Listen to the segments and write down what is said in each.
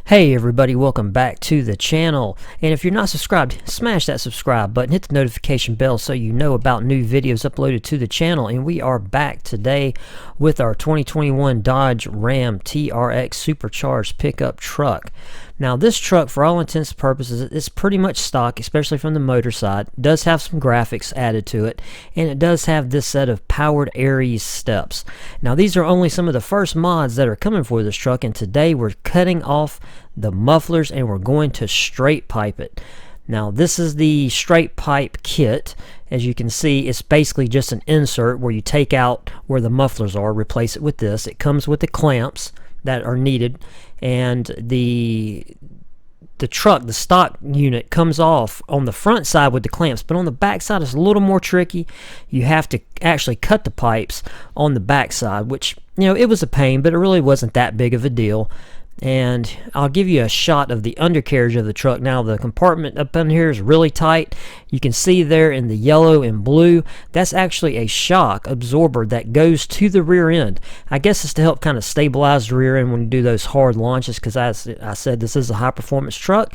Hey everybody, welcome back to the channel, and if you're not subscribed, smash that subscribe button, hit the notification bell so you know about new videos uploaded to the channel. And we are back today with our 2021 Dodge Ram TRX supercharged pickup truck. Now this truck, for all intents and purposes, is pretty much stock, especially from the motor side. It does have some graphics added to it, and it does have this set of powered Aries steps. Now these are only some of the first mods that are coming for this truck, and today we're cutting off the mufflers and we're going to straight pipe it. Now this is the straight pipe kit. As you can see, it's basically just an insert where you take out where the mufflers are, replace it with this. It comes with the clamps that are needed, and the truck, the stock unit, comes off on the front side with the clamps, but on the back side it's a little more tricky. You have to actually cut the pipes on the back side, which, you know, it was a pain, but it really wasn't that big of a deal. And I'll give you a shot of the undercarriage of the truck. Now the compartment up in here is really tight. You can see there in the yellow and blue, that's actually a shock absorber that goes to the rear end. I guess it's to help kind of stabilize the rear end when you do those hard launches, because as I said, this is a high performance truck.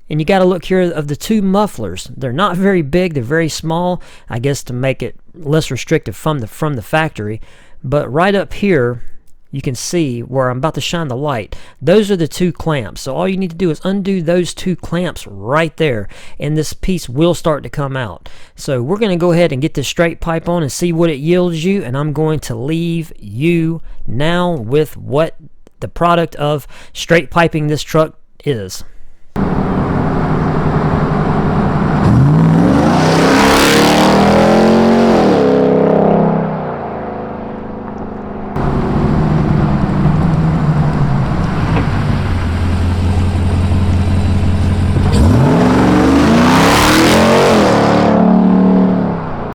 And you got to look here of the two mufflers. They're not very big, they're very small, I guess to make it less restrictive from the factory. But right up here, you can see where I'm about to shine the light. Those are the two clamps. So all you need to do is undo those two clamps right there, and this piece will start to come out. So we're going to go ahead and get this straight pipe on and see what it yields you, and I'm going to leave you now with what the product of straight piping this truck is.